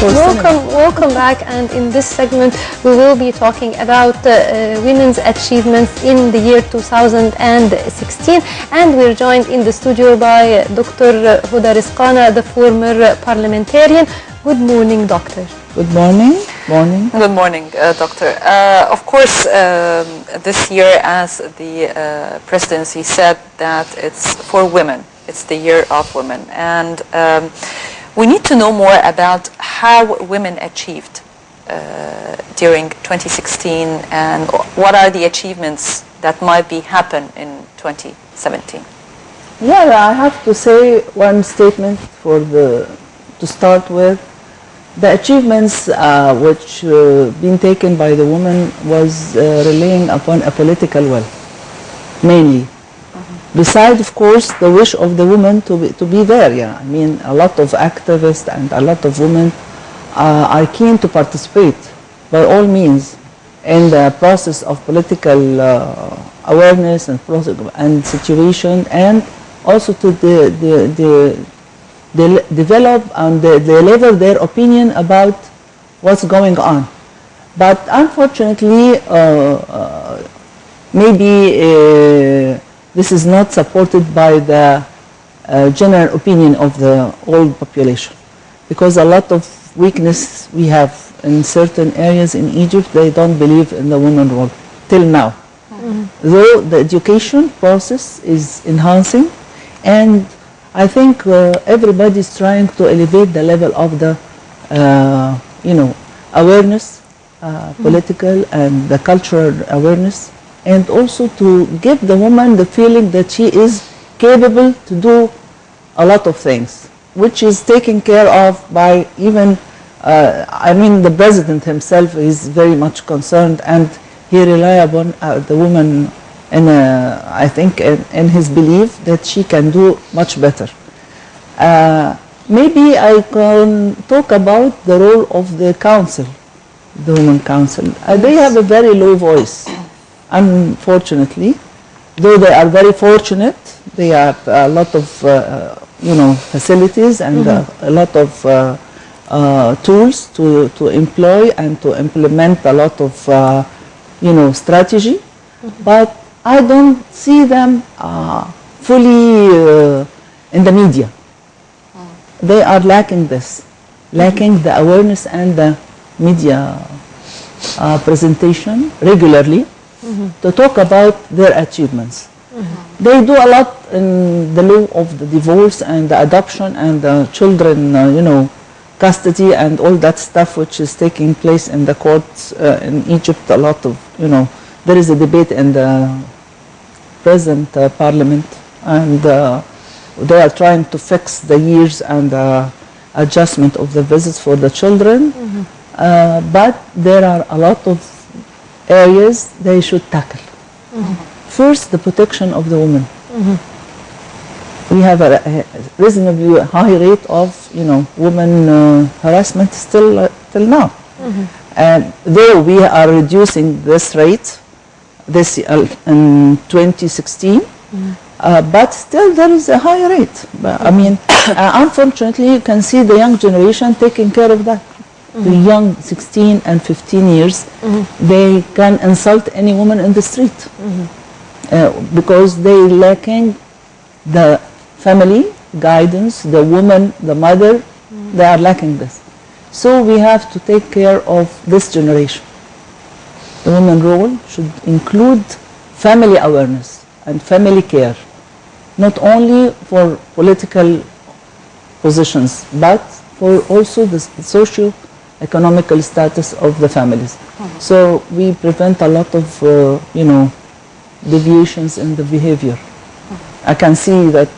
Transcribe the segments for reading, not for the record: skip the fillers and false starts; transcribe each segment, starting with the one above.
Welcome back, and in this segment we will be talking about women's achievements in the year 2016, and we're joined in the studio by Dr. Hoda Rizqanna, the former parliamentarian. Good morning, doctor. Good morning. Good morning, doctor. Of course, this year, as the presidency said, that it's for women. It's the year of women, and we need to know more about how women achieved during 2016 and what are the achievements that might be happen in 2017. Yeah, I have to say one statement to start with. The achievements which been taken by the women was relying upon a political will, mainly. Besides, of course, the wish of the women to be there. Yeah, I mean, a lot of activists and a lot of women are keen to participate by all means in the process of political awareness and situation, and also to develop and deliver their opinion about what's going on. But unfortunately, maybe this is not supported by the general opinion of the whole population, because a lot of weakness we have in certain areas in Egypt. They don't believe in the women role till now. Though the education process is enhancing, and I think everybody is trying to elevate the level of the awareness, political and the cultural awareness, and also to give the woman the feeling that she is capable to do a lot of things, which is taken care of by even, I mean, the president himself is very much concerned, and he relies upon the woman, and I think in his belief that she can do much better. Maybe I can talk about the role of the council, the Women Council. They have a very low voice. Unfortunately, though they are very fortunate, they have a lot of facilities and a lot of tools to employ and to implement a lot of strategy. But I don't see them fully in the media. They are lacking this, lacking the awareness and the media presentation regularly. To talk about their achievements. They do a lot in the law of the divorce and the adoption and the children, custody and all that stuff which is taking place in the courts in Egypt. A lot of, there is a debate in the present parliament, and they are trying to fix the years and adjustment of the visits for the children. But there are a lot of areas they should tackle. First, the protection of the woman. We have a reasonably high rate of, women harassment still till now. And though we are reducing this rate in 2016, but still there is a high rate. But, I mean, unfortunately, you can see the young generation taking care of that. The young 16 and 15 years, they can insult any woman in the street because they lacking the family guidance, the woman, the mother, they are lacking this. So we have to take care of this generation. The woman role should include family awareness and family care, not only for political positions, but for also the socio-economical status of the families. So we prevent a lot of, deviations in the behavior. I can see that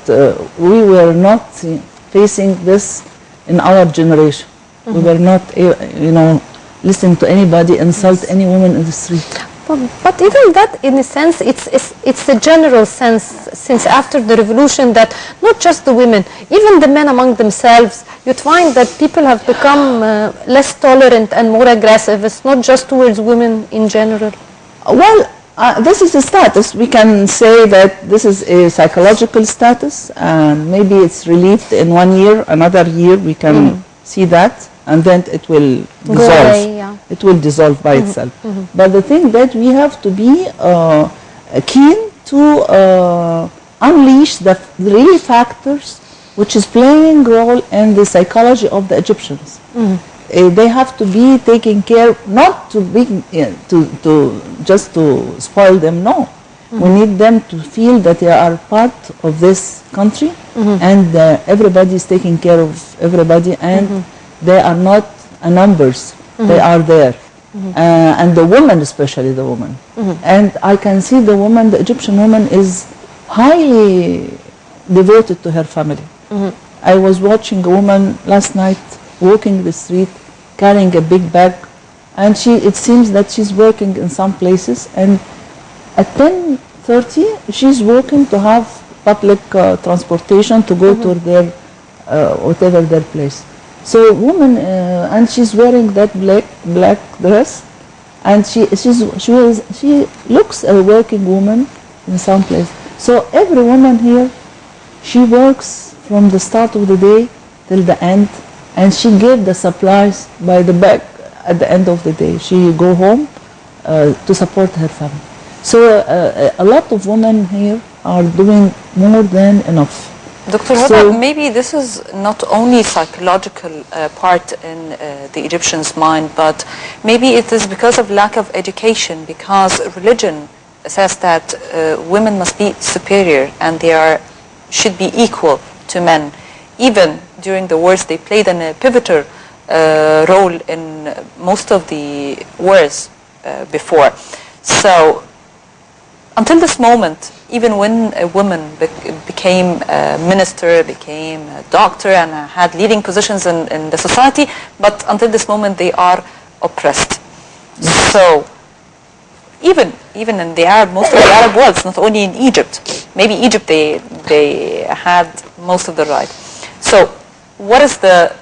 we were not facing this in our generation. We were not, listening to anybody insult any woman in the street. But even that, in a sense, it's a general sense, since after the revolution, that not just the women, even the men among themselves, you'd find that people have become less tolerant and more aggressive. It's not just towards women in general. Well, this is a status. We can say that this is a psychological status, and maybe it's relieved in 1 year, another year we can see that. and then it will dissolve. away, yeah. It will dissolve by itself. But the thing that we have to be keen to unleash the real factors which is playing role in the psychology of the Egyptians. They have to be taken care, not to be to just to spoil them. No, we need them to feel that they are part of this country, and everybody is taking care of everybody, and they are not numbers. They are there, and the woman, especially the woman. And I can see the woman, the Egyptian woman, is highly devoted to her family. I was watching a woman last night walking the street, carrying a big bag, and it seems that she's working in some places, and at 10:30 she's walking to have public transportation to go to their whatever their place. So woman, and she's wearing that black dress, and she looks a working woman in some place. So every woman here, she works from the start of the day till the end, and she gave the supplies by the bag at the end of the day. She go home to support her family. So a lot of women here are doing more than enough. Dr. Hoda, maybe this is not only psychological part in the Egyptians' mind, but maybe it is because of lack of education, because religion says that women must be superior and they should be equal to men. Even during the wars, they played a pivotal role in most of the wars before. So until this moment, even when a woman became a minister, became a doctor, and had leading positions in the society, but until this moment they are oppressed. So even in the most of the Arab world, not only in Egypt, maybe Egypt they had most of the right. So what is the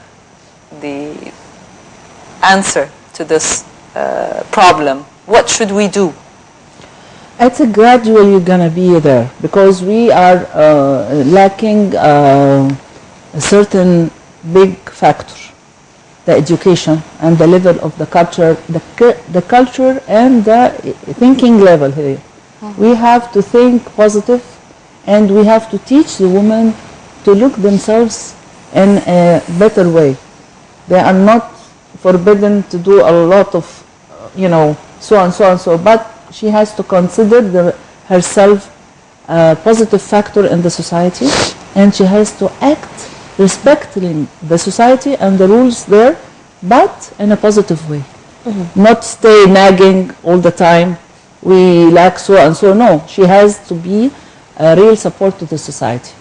answer to this problem? What should we do? It's a gradual you're going to be there, because we are lacking a certain big factor, the education and the level of the culture, the culture and the thinking level here. We have to think positive, and we have to teach the women to look themselves in a better way. They are not forbidden to do a lot of, so and so and so, but she has to consider herself a positive factor in the society, and she has to act respecting the society and the rules there, but in a positive way. Not stay nagging all the time, we lack so and so. No, she has to be a real support to the society.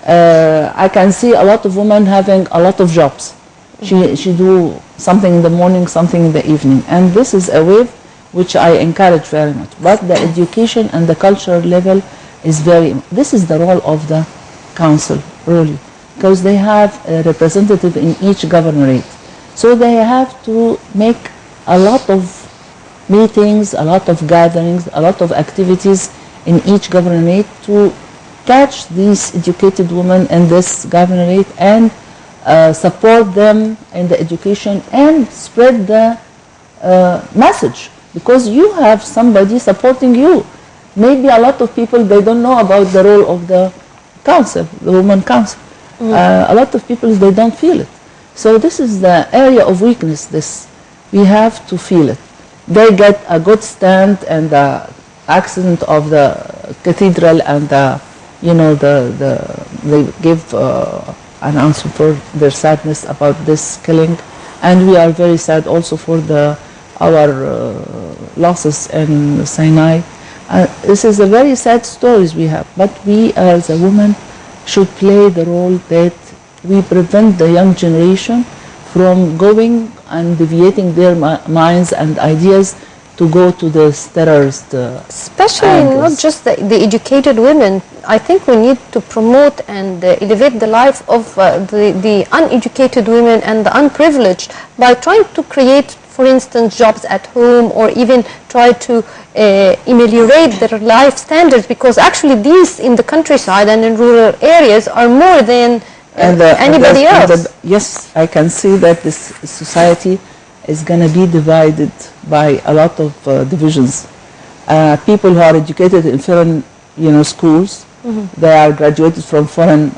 I can see a lot of women having a lot of jobs. She do something in the morning, something in the evening, and this is a wave which I encourage very much. But the education and the cultural level is this is the role of the council, really, because they have a representative in each governorate. So they have to make a lot of meetings, a lot of gatherings, a lot of activities in each governorate to catch these educated women in this governorate and support them in the education and spread the message. Because you have somebody supporting you. Maybe a lot of people, they don't know about the role of the council, the women council. A lot of people, they don't feel it. So this is the area of weakness. We have to feel it. They get a good stand, and the accident of the cathedral, and they give an answer for their sadness about this killing. And we are very sad also for our losses in Sinai. This is a very sad stories we have, but we as a woman should play the role that we prevent the young generation from going and deviating their minds and ideas to go to this terrorist Especially angles. not just the educated women. I think we need to promote and elevate the life of the uneducated women and the unprivileged by trying to create, for instance, jobs at home, or even try to ameliorate their life standards, because actually these in the countryside and in rural areas are more than anybody else. Yes, I can see that this society is going to be divided by a lot of divisions. People who are educated in foreign, schools, they are graduated from foreign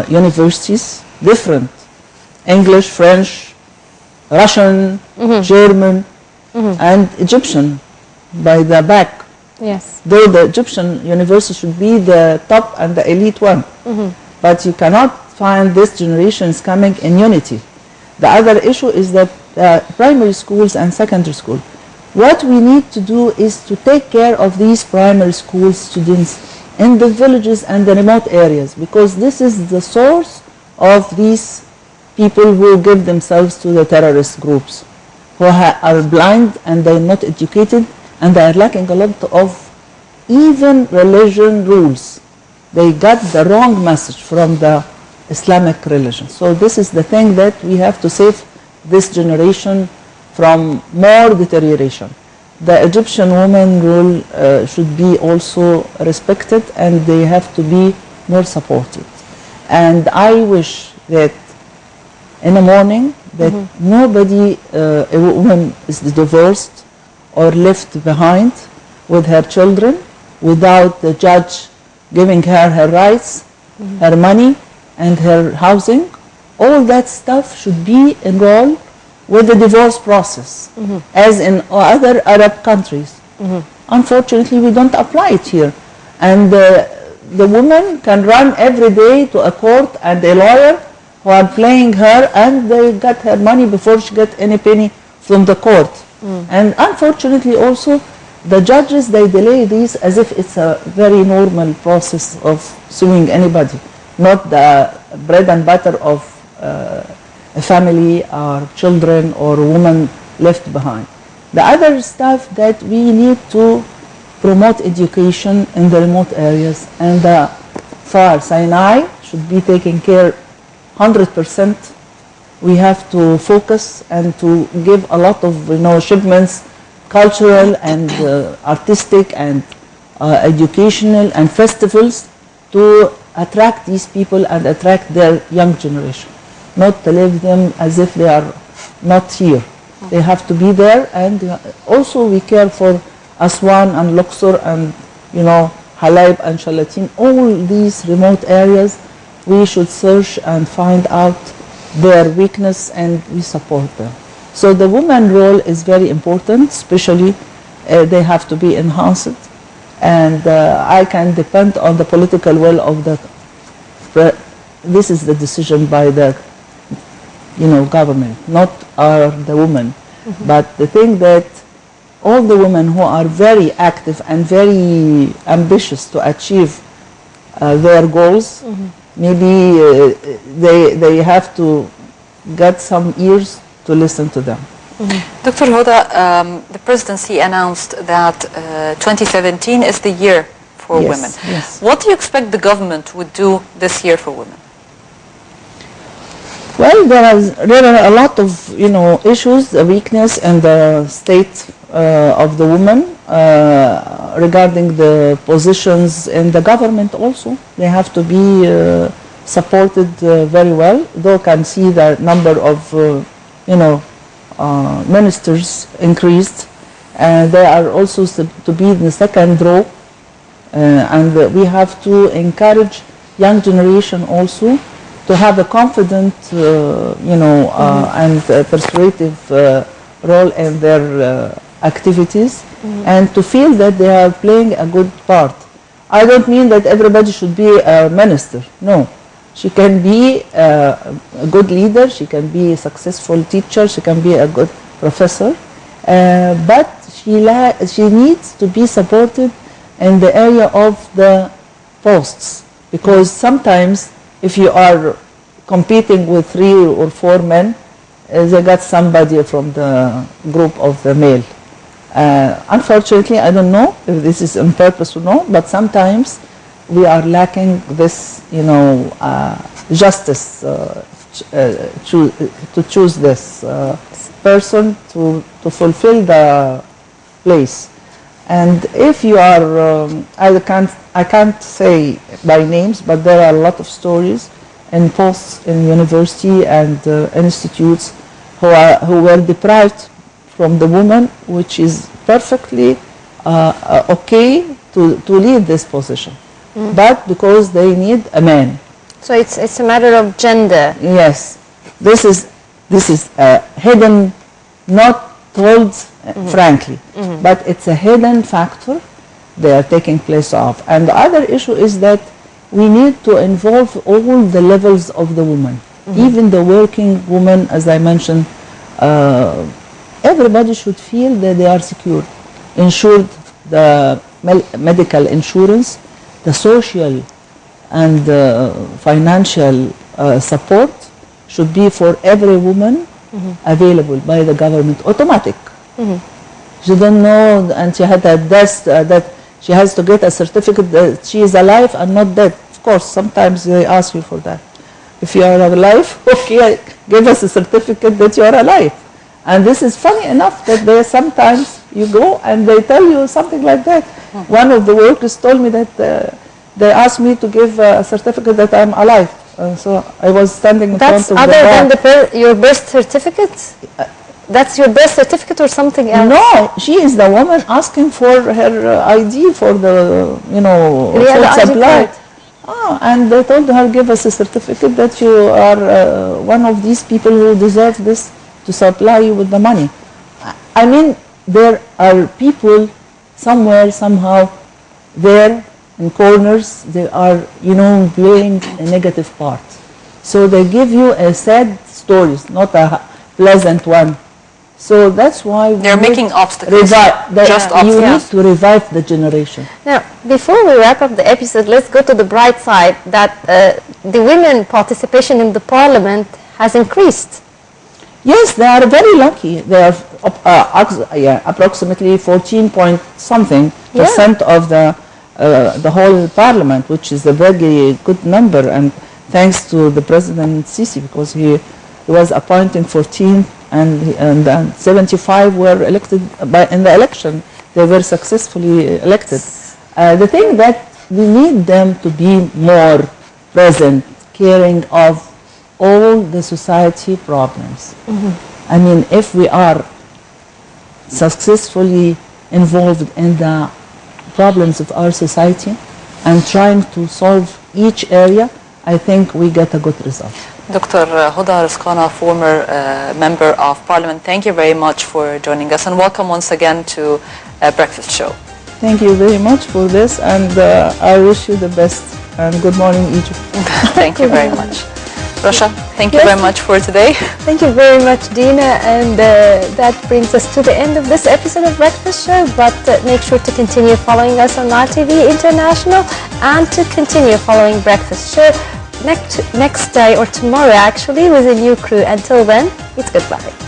universities, different, English, French, Russian, German, and Egyptian by the back. Yes. Though the Egyptian university should be the top and the elite one. But you cannot find this generation is coming in unity. The other issue is that primary schools and secondary school. What we need to do is to take care of these primary school students in the villages and the remote areas, because this is the source of these people who give themselves to the terrorist groups, who are blind and they're not educated, and they are lacking a lot of even religion rules. They got the wrong message from the Islamic religion. So this is the thing that we have to save this generation from more deterioration. The Egyptian woman rule should be also respected, and they have to be more supported. And I wish that in the morning that nobody, a woman is divorced or left behind with her children without the judge giving her her rights, her money, and her housing. All that stuff should be enrolled with the divorce process, as in other Arab countries. Unfortunately, we don't apply it here. And the woman can run every day to a court and a lawyer who are paying her, and they get her money before she get any penny from the court. And unfortunately also, the judges, they delay these as if it's a very normal process of suing anybody, not the bread and butter of a family or children or a woman left behind. The other stuff that we need to promote education in the remote areas, and the far Sinai should be taken care 100%. We have to focus and to give a lot of shipments, cultural and artistic and educational and festivals to attract these people and attract their young generation, not to leave them as if they are not here. They have to be there. And also we care for Aswan and Luxor and Halab and Shalatin, all these remote areas. We should search and find out their weakness, and we support them. So the woman role is very important, especially they have to be enhanced, and I can depend on the political will of the, this is the decision by the government, not the women. But the thing that all the women who are very active and very ambitious to achieve their goals, maybe they have to get some ears to listen to them. Dr. Hoda, the presidency announced that 2017 is the year for women. Yes. What do you expect the government would do this year for women? Well, there are a lot of issues, the weakness and the state of the woman regarding the positions in the government. Also, they have to be supported very well. Though can see the number of ministers increased, they are also to be in the second row, and we have to encourage young generation also to have a confident, and persuasive role in their activities, and to feel that they are playing a good part. I don't mean that everybody should be a minister. No, she can be a good leader. She can be a successful teacher. She can be a good professor, but she needs to be supported in the area of the posts, because sometimes if you are competing with 3 or 4 men, they got somebody from the group of the male. Unfortunately, I don't know if this is on purpose or not, but sometimes we are lacking this, justice to choose this person to fulfill the place. And if you are, I can't say by names, but there are a lot of stories in posts in university and institutes who were deprived from the woman, which is perfectly okay to lead this position. But because they need a man. So it's a matter of gender. Yes, this is hidden, not told frankly, but it's a hidden factor they are taking place of. And the other issue is that we need to involve all the levels of the woman, even the working woman, as I mentioned. Everybody should feel that they are secure, insured, the medical insurance, the social and financial support should be for every woman available by the government, automatic. She don't know, and she had a death that she has to get a certificate that she is alive and not dead. Of course, sometimes they ask you for that. If you are alive, okay, give us a certificate that you are alive. And this is funny enough that they sometimes you go and they tell you something like that. One of the workers told me that they asked me to give a certificate that I'm alive. So I was standing in front of the bar. That's other than your birth certificate? That's your birth certificate or something else? No, she is the woman asking for her ID for the, food supply. And they told her, give us a certificate that you are one of these people who deserve this to supply you with the money. I mean, there are people somewhere, somehow, there in corners, they are, playing a negative part. So they give you a sad stories, not a pleasant one. So that's why they're making obstacles. You need to revive the generation. Now, before we wrap up the episode, let's go to the bright side that the women participation in the parliament has increased. Yes, they are very lucky. They are approximately 14 point something percent of the whole parliament, which is a very good number, and thanks to the President Sisi, because he was appointing 14 and 75 were elected in the election. They were successfully elected. The thing that we need them to be more present, caring of all the society problems. I mean, if we are successfully involved in the problems of our society and trying to solve each area, I think we get a good result. Dr. Hoda Rizqanna, former member of parliament, thank you very much for joining us, and welcome once again to Breakfast Show. Thank you very much for this, and I wish you the best, and good morning, Egypt. Thank you very much. Rasha, thank you very much for today. Thank you very much, Dina, and that brings us to the end of this episode of Breakfast Show, but make sure to continue following us on Nile TV International and to continue following Breakfast Show next day or tomorrow actually with a new crew. Until then, it's goodbye.